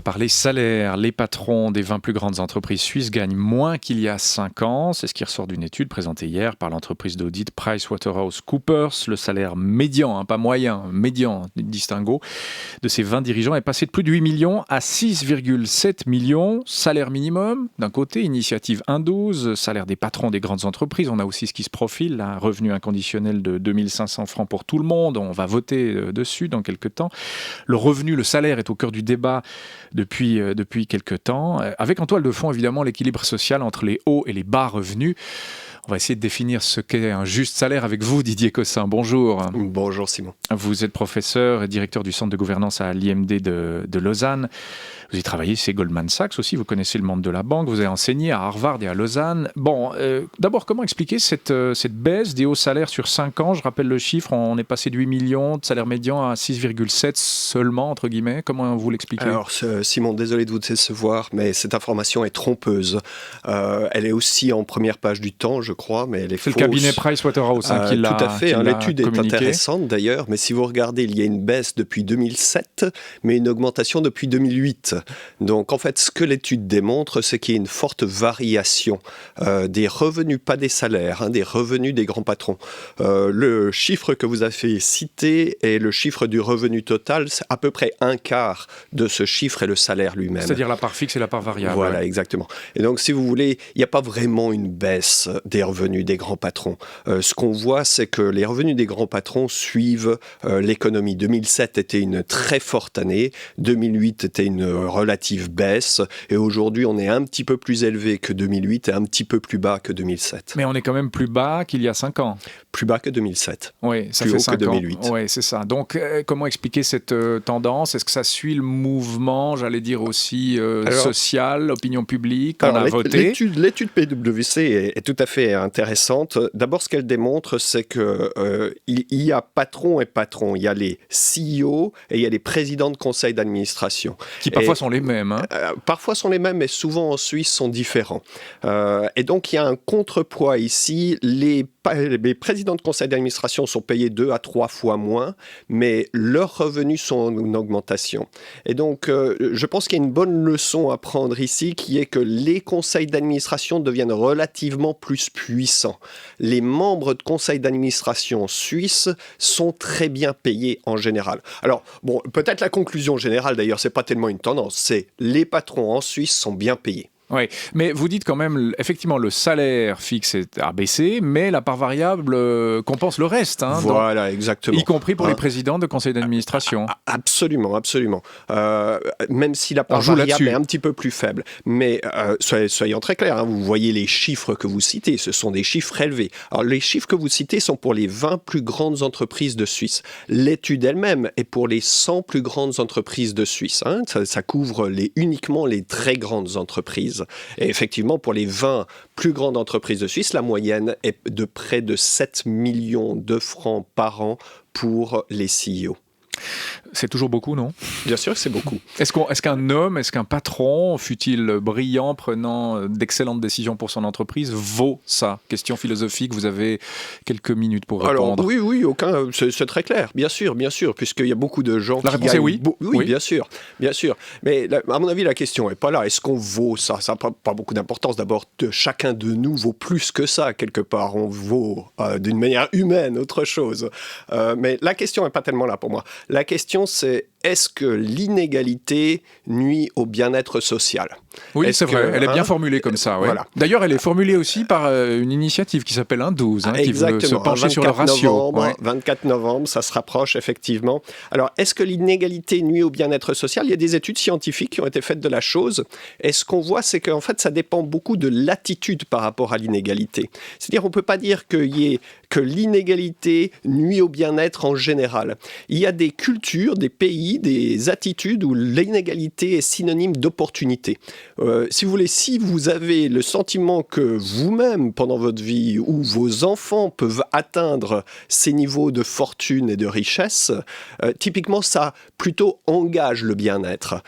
parler salaire. Les patrons des 20 plus grandes entreprises suisses gagnent moins qu'il y a 5 ans. C'est ce qui ressort d'une étude présentée hier par l'entreprise d'audit PricewaterhouseCoopers. Le salaire médian, pas moyen, médian, distinguo, de ces 20 dirigeants est passé de plus de 8 millions à 6,7 millions. Salaire minimum, d'un côté, initiative 1,12, salaire des patrons des grandes entreprises. On a aussi ce qui se profile, un revenu inconditionnel de 2500 francs pour tout le monde. On va voter dessus dans quelques temps. Le revenu, le salaire est au cœur du débat depuis quelques temps, avec en toile de fond évidemment l'équilibre social entre les hauts et les bas revenus. On va essayer de définir ce qu'est un juste salaire avec vous, Didier Cossin. Bonjour. Bonjour Simon. Vous êtes professeur et directeur du centre de gouvernance à l'IMD de Lausanne. Vous y travaillez chez Goldman Sachs aussi, vous connaissez le monde de la banque, vous avez enseigné à Harvard et à Lausanne. Bon, d'abord, comment expliquer cette baisse des hauts salaires sur 5 ans ? Je rappelle le chiffre, on est passé de 8 millions de salaire médian à 6,7 seulement, entre guillemets. Comment vous l'expliquez ? Alors Simon, désolé de vous décevoir, mais cette information est trompeuse. Elle est aussi en première page du Temps, je crois, mais elle est fausse. C'est le cabinet Pricewaterhouse qui l'a tout à fait, l'étude communiqué. est intéressante d'ailleurs, mais si vous regardez, il y a une baisse depuis 2007, mais une augmentation depuis 2008. Donc en fait, ce que l'étude démontre, c'est qu'il y a une forte variation des revenus, pas des salaires, des revenus des grands patrons. Le chiffre que vous avez cité est le chiffre du revenu total, c'est à peu près un quart de ce chiffre est le salaire lui-même. C'est-à-dire la part fixe et la part variable. Voilà, exactement. Et donc si vous voulez, il n'y a pas vraiment une baisse des revenus des grands patrons. Ce qu'on voit, c'est que les revenus des grands patrons suivent l'économie. 2007 était une très forte année, 2008 était une relative baisse, et aujourd'hui on est un petit peu plus élevé que 2008 et un petit peu plus bas que 2007. Mais on est quand même plus bas qu'il y a 5 ans. Plus bas que 2007. Oui, ça plus fait haut 5 que 2008. ans. Oui, c'est ça. Donc, comment expliquer cette tendance ? Est-ce que ça suit le mouvement, j'allais dire aussi social, opinion publique, on a voté ? L'étude PwC est tout à fait intéressante. D'abord, ce qu'elle démontre, c'est qu'il y a patron et patron. Il y a les CEO et il y a les présidents de conseil d'administration. Qui parfois sont les mêmes. Parfois sont les mêmes, mais souvent en Suisse sont différents. Et donc, il y a un contrepoids ici. Les présidents de conseil d'administration sont payés 2 à 3 fois moins, mais leurs revenus sont en augmentation. Et donc, je pense qu'il y a une bonne leçon à prendre ici, qui est que les conseils d'administration deviennent relativement plus puissants. Les membres de conseils d'administration suisses sont très bien payés en général. Alors, bon, peut-être la conclusion générale, d'ailleurs, c'est pas tellement une tendance, c'est les patrons en Suisse sont bien payés. Oui, mais vous dites quand même, effectivement, le salaire fixe a baissé, mais la part variable compense le reste. Voilà, exactement. Y compris pour les présidents de conseil d'administration. Absolument, absolument. Même si la part variable est un petit peu plus faible. Mais soyons très clairs, vous voyez les chiffres que vous citez, ce sont des chiffres élevés. Alors, les chiffres que vous citez sont pour les 20 plus grandes entreprises de Suisse. L'étude elle-même est pour les 100 plus grandes entreprises de Suisse. Ça couvre uniquement les très grandes entreprises. Et effectivement, pour les 20 plus grandes entreprises de Suisse, la moyenne est de près de 7 millions de francs par an pour les CEO. C'est toujours beaucoup, non ? Bien sûr que c'est beaucoup. Est-ce qu'un homme, est-ce qu'un patron, fût-il brillant, prenant d'excellentes décisions pour son entreprise, vaut ça ? Question philosophique, vous avez quelques minutes pour répondre. Alors, oui, c'est très clair, bien sûr, puisqu'il y a beaucoup de gens La réponse est oui. Oui, bien sûr. Mais à mon avis, la question n'est pas là. Est-ce qu'on vaut ça ? Ça n'a pas beaucoup d'importance. D'abord, chacun de nous vaut plus que ça, quelque part. On vaut d'une manière humaine autre chose. Mais la question n'est pas tellement là pour moi. La question, c'est est-ce que l'inégalité nuit au bien-être social ? Oui, c'est vrai, elle est bien formulée comme ça. Ouais. Voilà. D'ailleurs, elle est formulée aussi par une initiative qui s'appelle 1,12, qui veut se pencher sur le ratio. 24 novembre, ça se rapproche effectivement. Alors, est-ce que l'inégalité nuit au bien-être social ? Il y a des études scientifiques qui ont été faites de la chose. Et ce qu'on voit, c'est qu'en fait, ça dépend beaucoup de l'attitude par rapport à l'inégalité. C'est-à-dire, on ne peut pas dire que l'inégalité nuit au bien-être en général. Il y a des cultures, des pays, des attitudes où l'inégalité est synonyme d'opportunité. Si vous avez le sentiment que vous-même, pendant votre vie, ou vos enfants peuvent atteindre ces niveaux de fortune et de richesse, typiquement, ça plutôt engage le bien-être.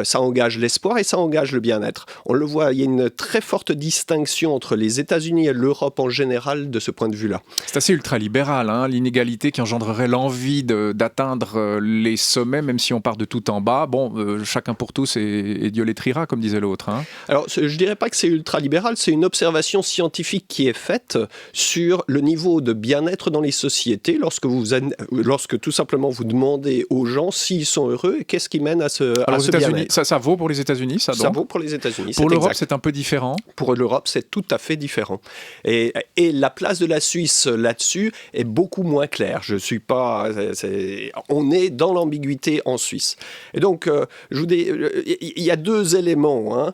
Ça engage l'espoir et ça engage le bien-être. On le voit, il y a une très forte distinction entre les États-Unis et l'Europe en général de ce point de vue-là. C'est assez ultralibéral, l'inégalité qui engendrerait l'envie d'atteindre les sommets, même si on part de tout en bas. Bon, chacun pour tous et Dieu les triera, comme disait l'autre. Hein. Alors, je dirais pas que c'est ultralibéral, c'est une observation scientifique qui est faite sur le niveau de bien-être dans les sociétés lorsque tout simplement vous demandez aux gens s'ils sont heureux et qu'est-ce qui mène à ce bien-être. Ça vaut pour les États-Unis, ça donc. Ça vaut pour les États-Unis. Pour l'Europe, c'est un peu différent. Pour l'Europe, c'est tout à fait différent. Et la place de la Suisse là-dessus est beaucoup moins claire. On est dans l'ambiguïté en Suisse. Et donc, il y a deux éléments.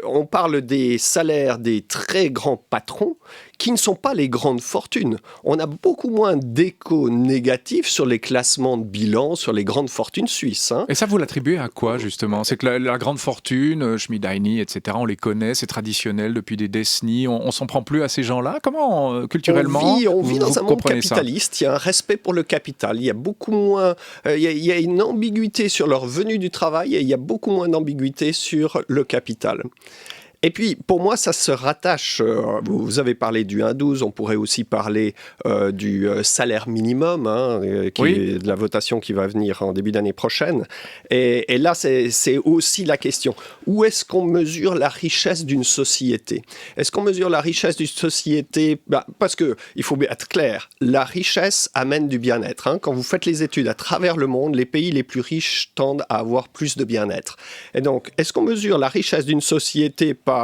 On parle des salaires des très grands patrons qui ne sont pas les grandes fortunes. On a beaucoup moins d'échos négatifs sur les classements de bilan, sur les grandes fortunes suisses. Et ça, vous l'attribuez à quoi, justement? C'est que la grande fortune, Schmid-Heiny, etc., on les connaît, c'est traditionnel depuis des décennies, on s'en prend plus à ces gens-là. Comment, culturellement, on vit dans un monde comprenez capitaliste, il y a un respect pour le capital, il y a beaucoup moins... il y a une ambiguïté sur leur venue du travail et il y a beaucoup moins d'ambiguïté sur le capital. Et puis, pour moi, ça se rattache, vous avez parlé du 1,12, on pourrait aussi parler du salaire minimum, est de la votation qui va venir en début d'année prochaine. Et là, c'est aussi la question. Où est-ce qu'on mesure la richesse d'une société? Est-ce qu'on mesure la richesse d'une société? Parce qu'il faut bien être clair, la richesse amène du bien-être. Quand vous faites les études à travers le monde, les pays les plus riches tendent à avoir plus de bien-être. Et donc, est-ce qu'on mesure la richesse d'une société par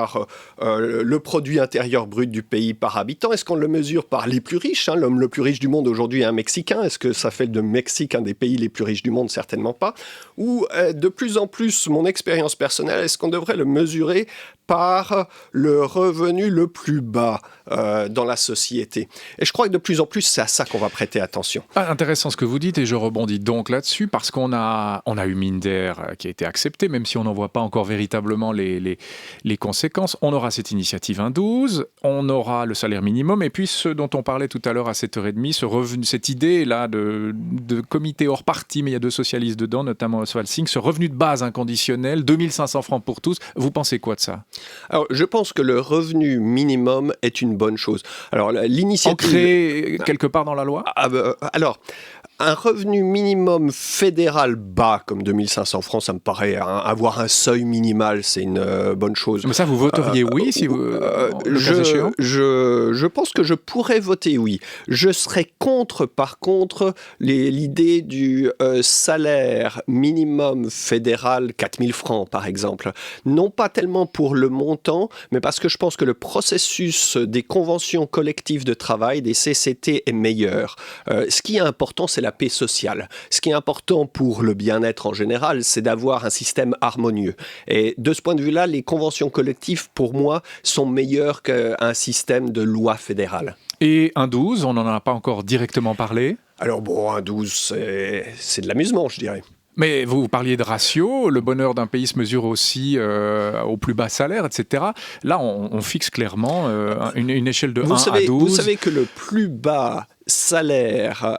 le produit intérieur brut du pays par habitant? Est-ce qu'on le mesure par les plus riches? L'homme le plus riche du monde aujourd'hui est un Mexicain. Est-ce que ça fait de Mexique un des pays les plus riches du monde? Certainement pas. Ou de plus en plus, mon expérience personnelle, est-ce qu'on devrait le mesurer par le revenu le plus bas dans la société? Et je crois que de plus en plus, c'est à ça qu'on va prêter attention. Intéressant ce que vous dites, et je rebondis donc là-dessus, parce qu'on a eu Minder qui a été accepté, même si on n'en voit pas encore véritablement les conséquences. On aura cette initiative 1,12, on aura le salaire minimum, et puis ce dont on parlait tout à l'heure à 7h30, cette idée-là de comité hors parti, mais il y a deux socialistes dedans, notamment Oswald Singh, ce revenu de base inconditionnel, 2500 francs pour tous. Vous pensez quoi de ça? Alors, je pense que le revenu minimum est une bonne chose. Alors, l'initiative... Ancré quelque part dans la loi? Alors, un revenu minimum fédéral bas, comme 2500 francs, ça me paraît, avoir un seuil minimal, c'est une bonne chose. Mais ça, vous voteriez oui, si vous... Je pense que je pourrais voter oui. Je serais contre, par contre, l'idée du salaire minimum fédéral, 4000 francs, par exemple. Non pas tellement pour le montant, mais parce que je pense que le processus des conventions collectives de travail, des CCT, est meilleur. Ce qui est important, c'est la paix sociale. Ce qui est important pour le bien-être en général, c'est d'avoir un système harmonieux. Et de ce point de vue-là, les conventions collectives, pour moi, sont meilleures qu'un système de loi fédérale. Et 1,12, on n'en a pas encore directement parlé. Alors bon, 1,12, c'est de l'amusement, je dirais. Mais vous parliez de ratio, le bonheur d'un pays se mesure aussi au plus bas salaire, etc. Là, on fixe clairement une échelle de 1 à 12. Vous savez que le plus bas salaire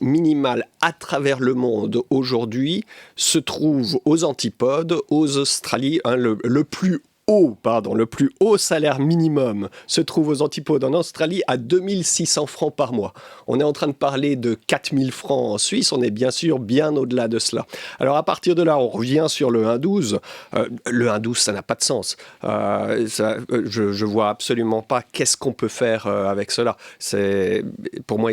minimal à travers le monde aujourd'hui se trouve aux antipodes, aux Australies, le plus haut salaire minimum se trouve aux antipodes en Australie à 2600 francs par mois. On est en train de parler de 4000 francs en Suisse, on est bien sûr bien au-delà de cela. Alors à partir de là, on revient sur le 1,12. Le 1,12, ça n'a pas de sens. Je vois absolument pas qu'est-ce qu'on peut faire avec cela. Pour moi,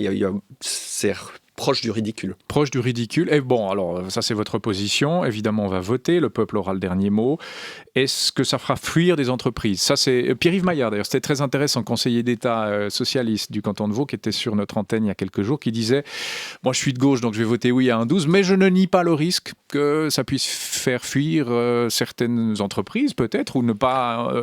c'est proche du ridicule. Proche du ridicule. Et bon, alors, ça, c'est votre position. Évidemment, on va voter. Le peuple aura le dernier mot. Est-ce que ça fera fuir des entreprises? Ça, c'est Pierre-Yves Maillard, d'ailleurs. C'était très intéressant, conseiller d'État socialiste du canton de Vaud, qui était sur notre antenne il y a quelques jours, qui disait « Moi, je suis de gauche, donc je vais voter oui à 1,12, mais je ne nie pas le risque que ça puisse faire fuir certaines entreprises, peut-être, ou ne pas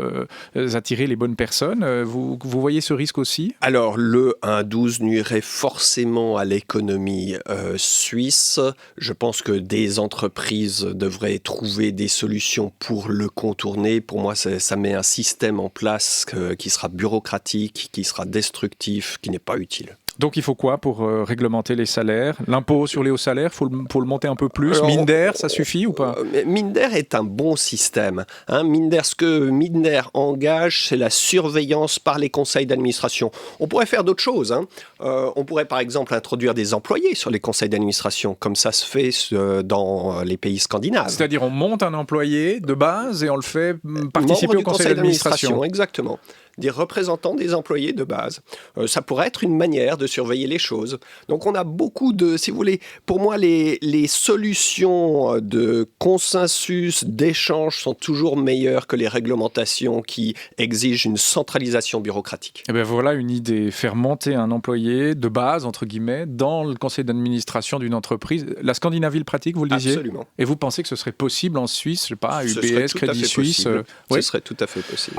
attirer les bonnes personnes. » Vous voyez ce risque aussi? Alors, le 1,12 nuirait forcément à l'économie suisse. Je pense que des entreprises devraient trouver des solutions pour le contourner. Pour moi, ça met un système en place qui sera bureaucratique, qui sera destructif, qui n'est pas utile. Donc il faut quoi pour réglementer les salaires? L'impôt sur les hauts salaires, faut le monter un peu plus. Alors, Minder, ça suffit ou pas? Minder est un bon système. Minder, ce que Minder engage, c'est la surveillance par les conseils d'administration. On pourrait faire d'autres choses. On pourrait par exemple introduire des employés sur les conseils d'administration, comme ça se fait dans les pays scandinaves. C'est-à-dire on monte un employé de base et on le fait participer au conseil d'administration. Exactement. Des représentants des employés de base. Ça pourrait être une manière de surveiller les choses. Donc on a beaucoup de, si vous voulez, pour moi les solutions de consensus, d'échange sont toujours meilleures que les réglementations qui exigent une centralisation bureaucratique. Et bien voilà une idée, faire monter un employé de base, entre guillemets, dans le conseil d'administration d'une entreprise. La Scandinavie le pratique, vous le disiez? Absolument. Et vous pensez que ce serait possible en Suisse, je sais pas, Ce UBS, serait tout à Crédit fait Suisse possible. Ce serait tout à fait possible.